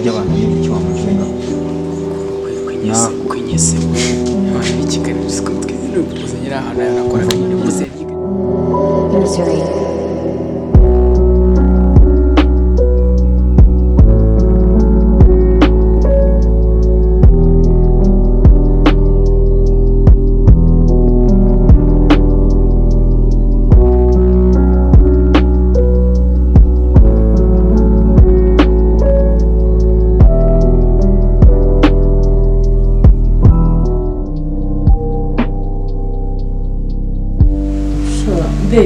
ry'abantu n'icyo wamujwenga kwenyese abantu b'ikigali rusiko twizere kuzanyira ahantu yanakora nyine mvuze be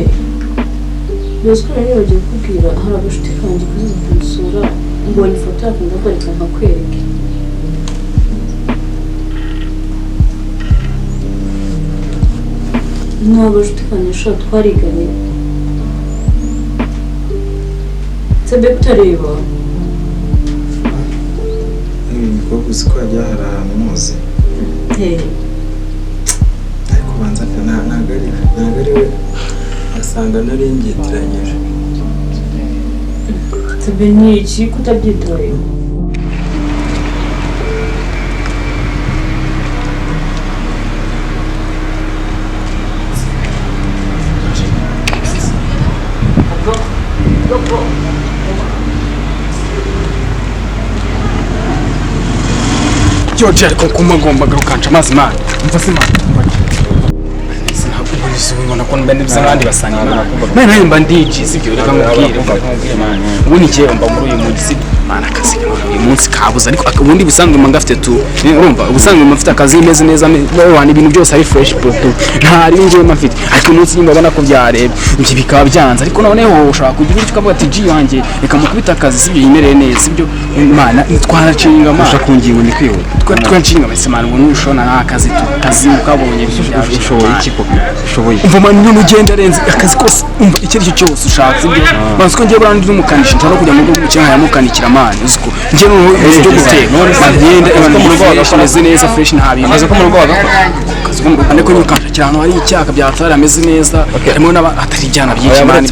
Yosiko rero bagiye kubwira hari agashute kanjye kuza kumusura mbonye ifoto yakunda kwereka nkakwereke ntabwo agashute kanjye ashobora twariganye sebe kutareba umukobwa uzi ko yajya hari ahantu muzi ariko banza ntabwo ari we asanga nari ngitiranyije sebe ni iki kutabyitayeho George ariko kumagomba garukanca amazi man mfase man ubona ko mbende by'abandi basanga man nayo mba ndiji sibyo reka mubwire man ubundi kiye mba muri uyu mujyi man akazi uyu munsi kabuza ariko ubundi busanzwe mba ngafite tu urumva ubusanzwe mfite akazi imeze neza wana ibintu byose ari fresh product ntari ngiye mfite ariko umunsi nyimba bana ko byareba ibyo bikaba byanze ariko noneho ushaka kugira icyo ukavuga ati ji wanjye reka mukubita akazi sibyo yimereye neza sibyo man twaracinga man ushaka kungingo ni kwihuta twacinga bese man ngo nushona nta kazi tu kazi ukabonye ushoboye iki koko ushoboye umva man n'umuntu ugenda arenze akazi kose umva icyo ari cyo cyose ushaka sibyo banzi ko ngiye burandi n'umukanishi nshaka kujya mu rugo gukina yamukanikira man uziko ngiye no byo guteka bagenda abantu mu rugo bagashoneze neza fresh nta bintu akazi ko mu rugo bagakora akazi ko mu rugo ariko nyukanje cyane hari icyaka byatara ameze neza harimo n'abatari jyana byinshi man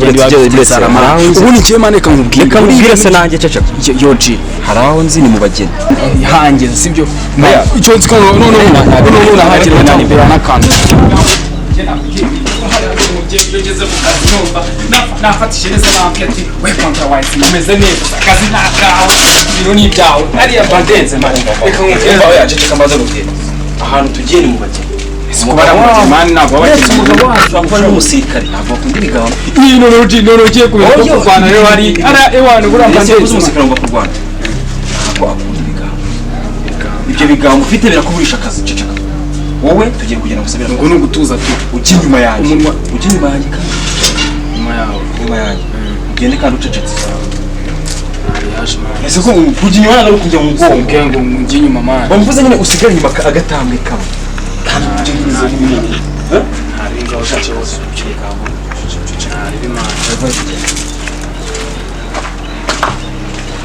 ubundi ngiye man reka nkubwire se nanjye ceceka yoji hari aho nzi ni mu bageni hangeze sibyo icyo nzi ko none nahagirwa cyane imbere n'akantu ugeze mu kazi numva nafatishije neza bambye ati we contrawise mumeze neza akazi nakawe ibintu ni ibyawe ariya bandenze man reka nkubwire aho yaceceka mbaza gutera ahantu tugiye ni mu bageni ko baramutse man ntabwo abakiri umugabo wacu akora n'umusirikare ntabwo bakunda ibigambo iyi none ugiye kubera ko kurwana rero hari ewana buriya bandenze umusirikare ngo kurwana ntabwo akunda ibigambo ibyo bigambo ufite birakuburisha akazi ceceka wowe tugiye kugenda gusabira ngo no gutuza tu ujye inyuma yanjye ujye inyuma yanjye kandi inyuma yanjye ugende kandi ucecetse yaje man ese ko kujya inyuma yanjye kujya mu bwongo ngo njye inyuma man bamuvuze nyine usigare inyuma agatambwe kamwe kandi ujye ngize n'ibintu hari ingabo shache wose uceka abo hari bimana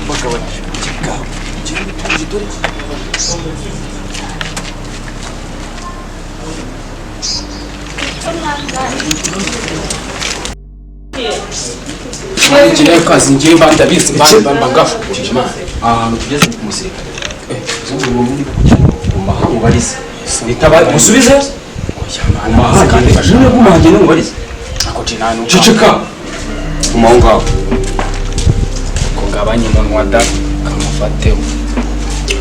bakaba kika dore ngiye kazi ngiye bandabizi bagafukije man ahantu tugeze ku musirikare mu barize bitaba musubize kandi bashimye kumanje no mubarize ako tinano ceceka umahunga ko gabanye umunwa da kamufateho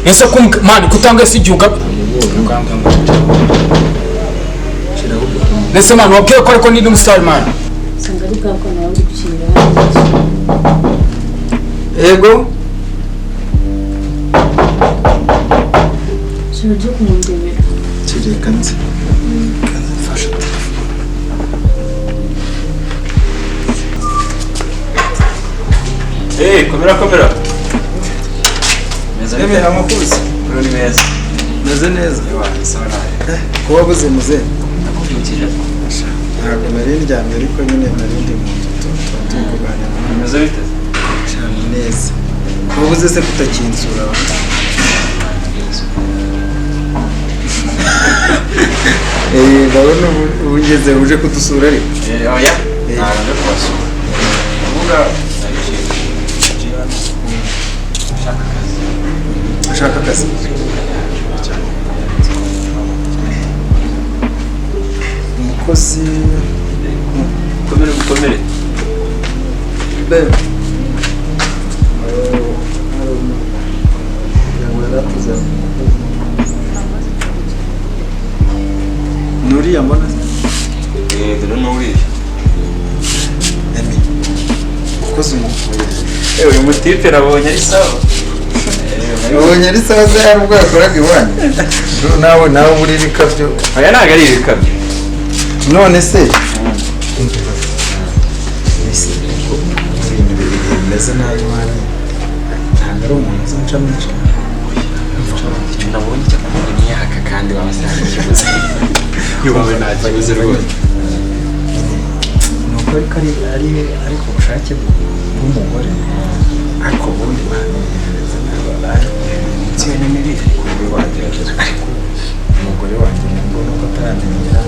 ese ko man kutanga si giuga nese man wabwiye ko ariko ni n'umustar man sanga ari bwako nawe uri gushyira hanze ego sura byo kumundebera kireka nzi fasha komera meza bebe amakuzi ni meza meze neza kuba buze muze nakubyukije ntabwo nari ndyamye ariko nyine nari ndi mu nzu turi kuganira meze bite cyane neza kuba buze se kutakinsura ndabona ubu ugeze uje kudusura ariko oya ntabwo kubasura uvuga ushaka akazi umukozi gukomere bebe nuriya mbona dore n'uwiye umukozi umukuye uyu mutipe nabonye ari sawa ubonye ari sawa se hari ubwo yakoraga iwanyu nawe buri bikabyo aya ntabwo ari ibikabyo none se ibintu bibiri bimeze nabi mwana ntabwo ari umuntu uzi ncamwica icyo nabonye cyo kumenya imyaka kandi wamusanga ikibazo yumva nta kibazo rwose ni uko ari ku bushake bw'umugore ariko ubundi bameze nabi nsiwe n'imirire umugore wanjye ariko umugore wanjye nubwo nuko ataramenyera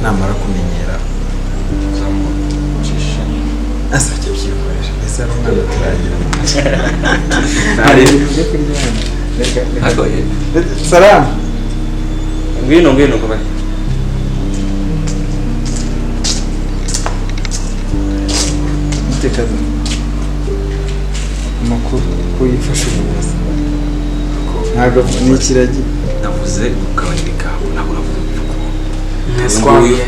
namara kumenyera uzamucisha asabye byikoresha ese ari umwana turagira ntari ibyo kurya agoye salamu ngwino kuba umutekano amakuru ko yifashe ubuyobozi ntabwo ni ikiragi navuze kugabanya ibigambo ntabwo navuze twabwiye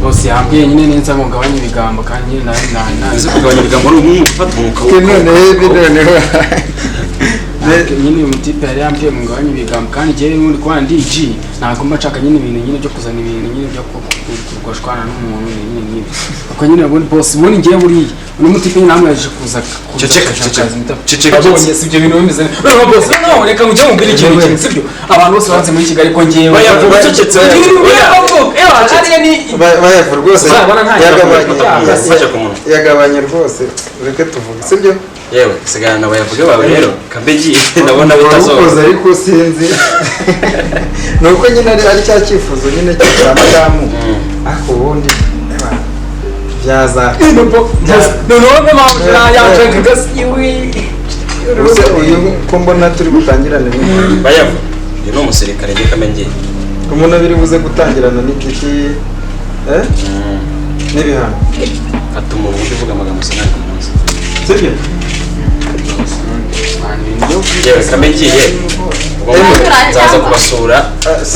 bose yambwiye nyine neza ngo ngabanye ibigambo kandi nyine uzi kugabanya ibigambo ari umuntu ufata umwuka noneho nyine uyu mutipe yari yambwiye ngo ngabanye ibigambo kandi njyewe n'undi kubana ndi G ntabwo mba nshaka nyine ibintu nyine byo kuzana ibintu nyine byo kurwashwana n'umuntu nyine nk'ibi kuko nyine ubundi bose ubundi ngiye buriya uno mutipe nyine namwe yaje kuza ceceka abonye si ibyo bintu bimeze noneho bose noneho reka mujye mubwira ikintu kimwe sibyo abantu bose banze muri Kigali ko ngiye bayavuga cecetse bayavu rwose fasha ku munwa yagabanye rwose ureke tuvuge sibyo yewe sigana na bayavuga bawe rero kabegiye ndabona bitazoza ariko sinzi nuko nyine ari cya cyifuzo nyine cya madamu ariko ubundi byaza uyu ko mbona turi gutangirana bayavu uyu ni umusirikare njye kamengiye umuntu abiri buze gutangirana n'igiti n'ibihano atuma ubundi uvuga amagambo sinari ku munsi sibyo yewe kamengiye nzaza kubasura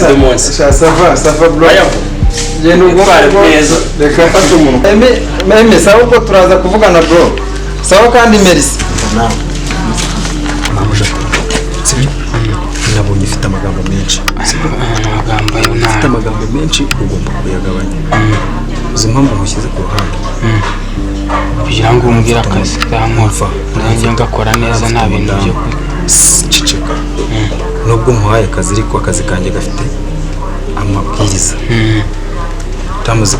undi munsi sava bro bayavu genda ubware neza reka fata umuntu eme sawa ubwo turaza kuvugana bro sawa kandi merci nabonye ufite amagambo menshi ufite amagambo menshi ugomba kuyagabanya uzi impamvu mushyize ku ruhande kugira ngo umbwire akazi kamumva nanjye ngakora neza nta bintu byo ceceka nubwo muhaye akazi ariko akazi kanjye gafite amabwiriza terms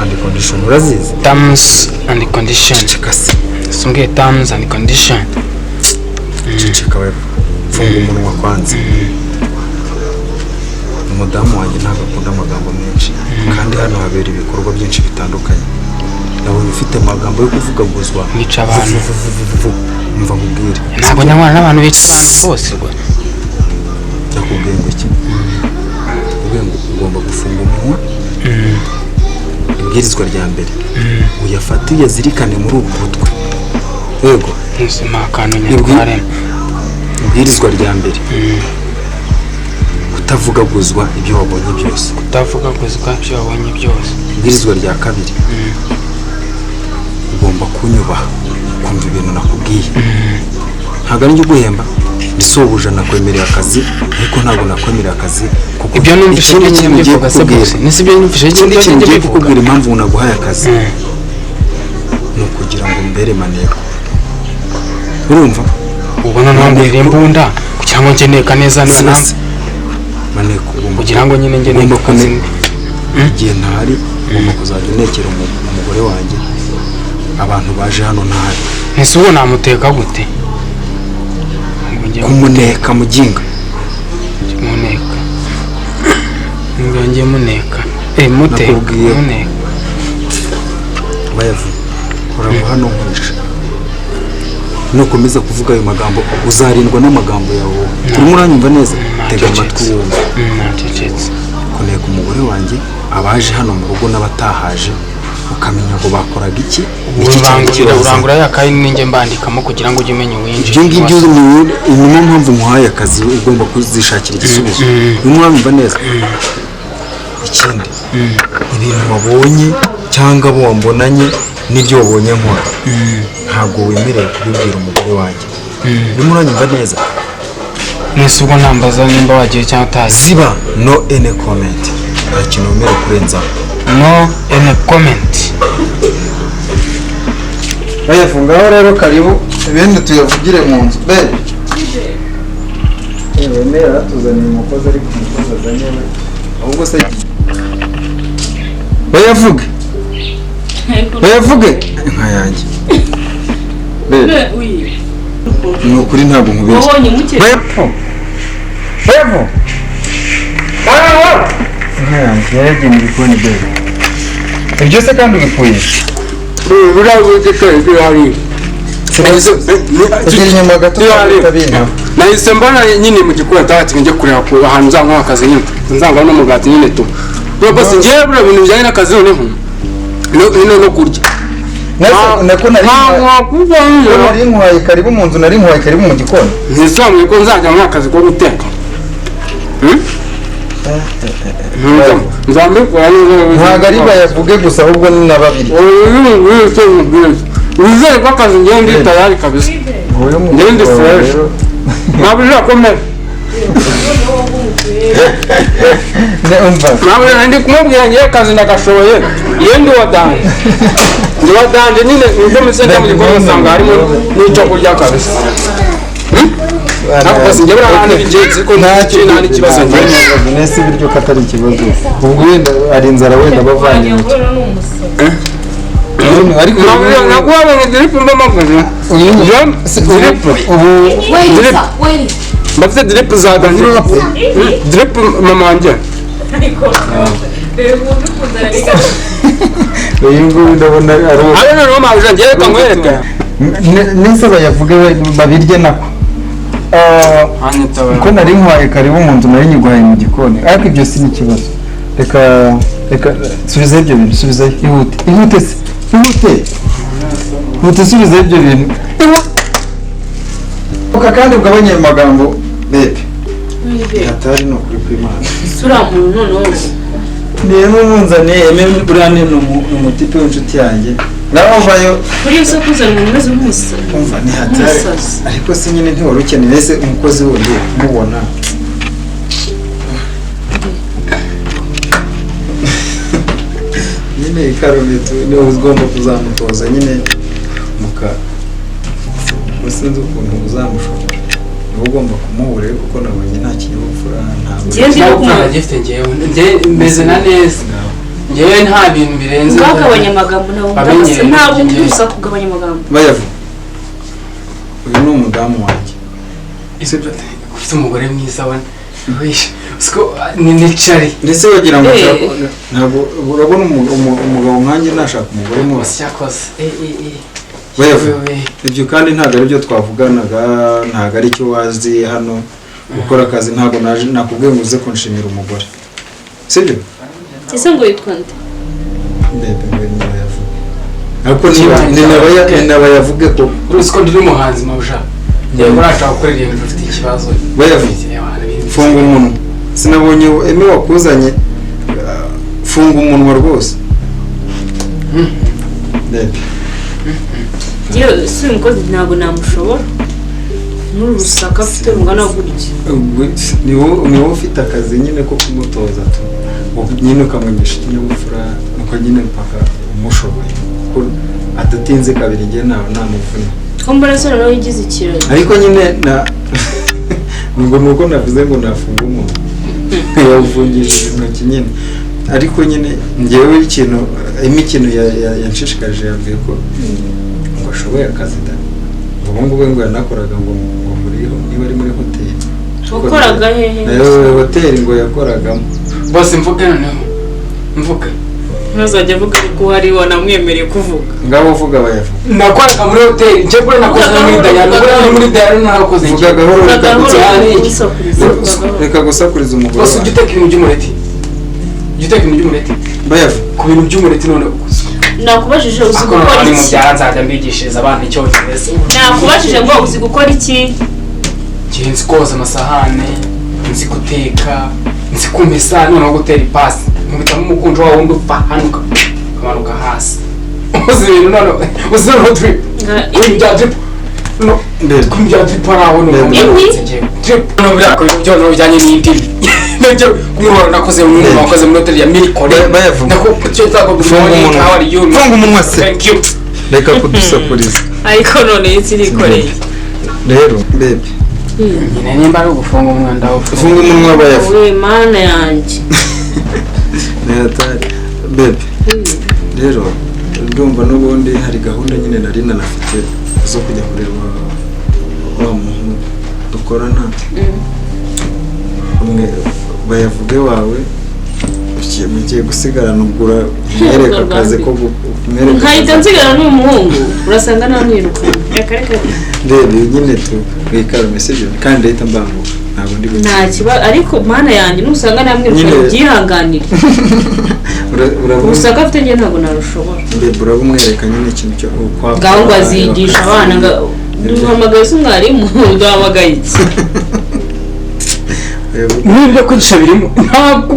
and condition urazizi terms and condition ceceka se sumbwiye terms and condition ceceka wewe funga umunwa kwanza umudamu wanjye ntabwo akunda amagambo menshi kandi hano habera ibikorwa byinshi bitandukanye nabonye ufite amagambo yo kuvugaguzwa wica abantu mva nkubwire ntabwo nyamara n'abantu bica abantu bose nakubwiye ngo iki ubwiye ngo ugomba gufunga umunwa ibwirizwa rya mbere uyafate uyazirikane muri ubu butwe yego ntusima akantu nyarware ibwirizwa rya mbere kutavugaguzwa ibyo wabonye byose kutavugaguzwa ibyo wabonye byose ibwirizwa rya kabiri ugomba kunyubaha kumva ibintu nakubwiye ntabwo ari njye uguhemba ndisobuja nakwemerera akazi ariko ntabwo nakwemerera akazi kuko ibyo numvise ikindi ngiye kukubwira n'ibyo numvise ikindi kintu ngiye kukubwira impamvu naguhaye akazi ni ukugira ngo mbere maneko urumva ubona ntambwira imbunda kugira ngo njye neka neza niba maneko kugira ngo nyine njye neka akazi igihe ntari ugomba kuzajya unekera umugore wanjye abantu baje hano ntari ese ubu namuteka gute kumuneka muginga muneka ngiye muneka muteka muneka bayavu urava hano nkwisha nukomeza kuvuga ayo magambo uzarindwa n'amagambo yawe urimo uranyumva neza tega amatwi wumva koneye ku mugore wanjye abaje hano mu rugo n'abatahaje ukamenya ngo bakoraga iki urangura yakaye ninjye mbandikamo kugira ngo ujye umenya winjira ibyo ngibyo ni niyo mpamvu muhaye akazi ugomba kuzishakira igisubizo urimo uranyumva neza ikindi ibintu wabonye cyangwa abo wambonanye n'ibyo wabonye nkora ntabwo wemerewe kubibwira umugore wanjye urimo uranyumva neza nese ubwo nambaza nimba wagiye cyangwa utazi ziba no any comment nta kintu wemerewe kurenzaho no any comment bayafungaho rero karibu ibindi tuyavugire mu nzu bebe wemera aratuzaniye umukozi ariko umukozi azanye we ahubwo se bayavuge inka yanjye ni ukuri ntabwo nkubeshya bayavu inka yanjye yaragiye mu gikoni bebe ibyo se kandi ubikuye tugira inyuma gato nahise mbona nyine mu gikoni atahati njye kureba ku ahantu nzanwa akazi nyine nzangwa n'umugati nyine tu bose ngewe buriya bintu bijyanye n'akazi noneho no kurya nako nari nkwaye karibu mu nzu nari nkwaye karibu mu gikoni ntisobanuye ko nzajya mu akazi ko guteka nzambikora ntabwo ari bayavuge gusa ahubwo ni na babiri wizere ko akazi ngewe ndi tayari kabisa ngewe ndi fresh ntabwo urakomera ntabwo ndi kumubwira ngewe akazi ndagashoboye iyo ndi wadanje nyine nibwo misenda mu gikoni usanga harimo n'icyo kurya kabisa ntabwo basi ngewe urabona ibigenzi ko nta n'ikibazo ngewe nese ibiryo ko atari ikibazo ubwo wenda ari inzara wenda bavanye ariko nakuhabonye diripu mbamagaje mbafite diripu za danje diripu mama wanjye uyu nguyu ndabona ari uwo ari noneho mabuja ngewe reka nkwereke nese bayavuge babirye nako ko nari nkwaye karibu mu nzu nari nyiguhaye mu gikoni ariko ibyo si n'ikibazo reka subizaho ibyo bintu subizaho ihute se ihute subizaho ibyo bintu kandi ugabanye ayo magambo bebe atari no kuri kwimana sura muntu noneho niyo n'umunzaniye buriya ni umutipe w'inshuti yanjye nawe vayo kuri iyo soko uzana umuntu umeze nk'umusazi umva ni hatari ariko se nyine ntiwari ukeneye ese umukozi wundi umubona nyine ikarometo niwe ugomba kuzamutoza nyine sinzi ukuntu uzamushobora niwe ugomba kumuhura kuko nabonye nta kinyabupfura meze na neza ngewe nta bintu birenze ugabanya amagambo ntabwo gusa kugabanya amagambo bayavu uyu ni umudamu wanjye ufite umugore mwiza we ni nicari ndetse wagira ngo ntabwo urabona umugabo nkanjye nashaka umugore mwose cyakoze bayavu ibyo kandi ntabwo ari byo twavuganaga ntabwo ari cyo wazi hano gukora akazi ntabwo nakubwiye ngo uze kunshimira umugore sibyo ese ngo yitwa nde mbebe ngo ni bayavuge ariko ni bayavuge ko uruzi ko ndi umuhanzi mabusha yewe urashaka gukorera ibintu ufite ikibazo bayavuge funga umunwa sinabonye eme wakuzanye funga umunwa rwose mbebe yewe si umukozi ntabwo namushobora n'uru rusaka afite rungana gutya ni wowe ufite akazi nyine ko kumutoza nyine ukamwonyesha ikinyabupfura nuko nyine mpaka umushoboye kuko adatinze kabiri igihe namuvuna ko mbona se nawe yigize ikiraro ariko nyine ngo nuko navuze ngo nafunga umuntu yawufungishije intoki nyine ariko nyine ngewe ikintu yanshishikaje yambwiye ko ngo ashoboye akazi da ubu ngubu ngo yanakoraga ngo muriho niba ari muri hoteli wakoraga hehe nayo hoteli ngo yakoragamo bose mvuge noneho mvuge ntazajya avuga ko hari wanamwemereye kuvuga ngabo uvuga bayavuga nakoraga muri hoteli njye bure nakoze muri dayari bure muri dayari narakoze vuga gahoro reka gusakuriza umugore bose ujye uteka ibintu by'umureti ujye uteka ibintu by'umureti bayavuga ku bintu by'umureti none nakubajije uzi gukora mu iki byara nzajya mbigishiriza abana icyongereza nakubajije ngo uzi gukora iki njye nzi koza amasahane nzi guteka nzi kumesa noneho gutera ipasi nkubitamo umukunjo wawe wundi upfa hanuka ukamanuka hasi uzi ibintu none uzi noneho drip ibintu bya drip ibintu bya drip ari aho noneho drip noneho biriya bijyanye n'indimi nabyo kumwihora nakoze mu mwuga wakoze muri hoteli ya Mirikore bayavuga funga umunwa se reka kudusakuriza ariko none ikirikoreye rero bebe nyine nimba ari ugufunga umwanda wo funga umunwa bayavuga we mana yanjye netari bebe rero ndumva n'ubundi hari gahunda nyine nari nanafite zo kujya kureba wa muntu dukorana umwe bayavuge wawe mugiye gusigarana ugura mwereka akazi ko mwereka nkahita nsigara n'uyu muhungu urasanga namwirukana reka rebe nyine twikarame sibyo kandi ndahita mbanguka ntabwo ndi gukina nta kibazo ariko mana yanjye nusanga namwirukana ubyihanganire ubusaka afite njye ntabwo narushobora bebe urabumwereka nyine ikintu cyo ukwa ngaho ngo azigisha abana duhamagaye se umwarimu duhamagaye iki n'ibyo kwigisha birimo ntabwo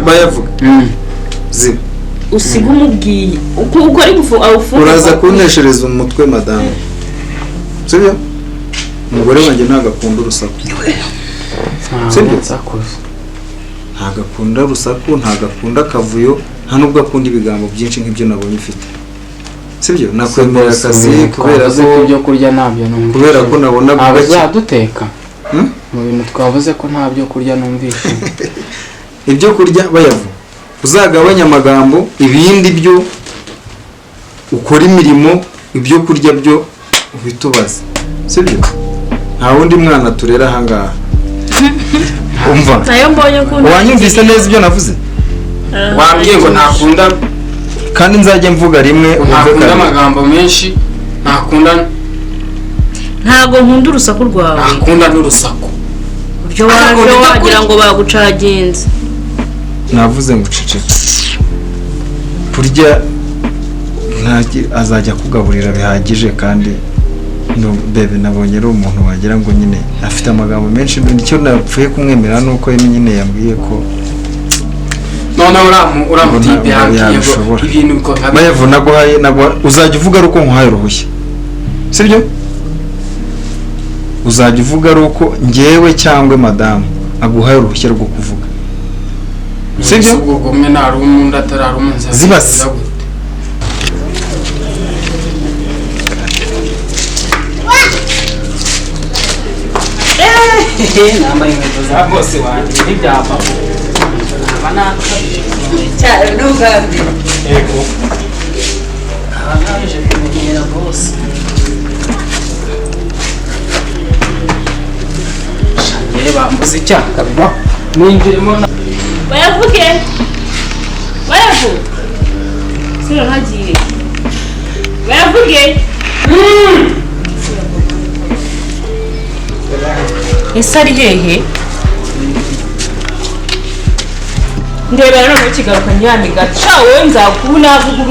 bayavuga ziba usiga umubwiye uko ari awufunga uraza kuneshereza umutwe madamu sibyo umugore wanjye ntabwo akunda urusaku sibyo ntabwo akunda urusaku ntabwo akunda akavuyo nta nubwo akunda ibigambo byinshi nk'ibyo nabonye ufite sibyo nakwemerera akazi kubera ko ibyo kurya ntabyo numva kubera ko nabona duteka mu bintu twavuze ko nta byo kurya numvishe ibyo kurya bayavuga uzagabanya amagambo ibindi byo ukora imirimo ibyo kurya byo ubitubaza sibyo nta wundi mwana turera ahangaha umva nayo mbonye ko wanyumvise neza ibyo navuze wambwiye ngo ntakunda kandi nzajya mvuga rimwe ntakunda amagambo menshi ntakunda ntabwo nkunda urusaku rwawe ntakunda n'urusaku ibyo waje wagira ngo bagucaginze navuze ngo uceceke kurya azajya kugaburira bihagije kandi bebe nabonye ari umuntu wagira ngo nyine afite amagambo menshi nicyo napfuye kumwemera nuko nyine yambwiye ko none uramutipe yambwiye ibintu bikorwa bayavu naguhaye uzajya uvuga ari uko nkuhaye uruhushya sibyo uzajya uvuga ari uko njyewe cyangwa madamu aguhaye uruhushya rwo kuvuga sibyo ubwo gomwe nta rundi atararumunza zibase nambaye inkweto za bose wanjye n'ibyapa aba nakabije cyane n'ubwambere yego aba naje kumenyera bose shangire bambuze icyaka biba ninjiremo bayavuge bayavuge sino ntagiye bayavuge ese ari hehe ndebera no mu kigaruka nyamiga cawe nzakuru navuga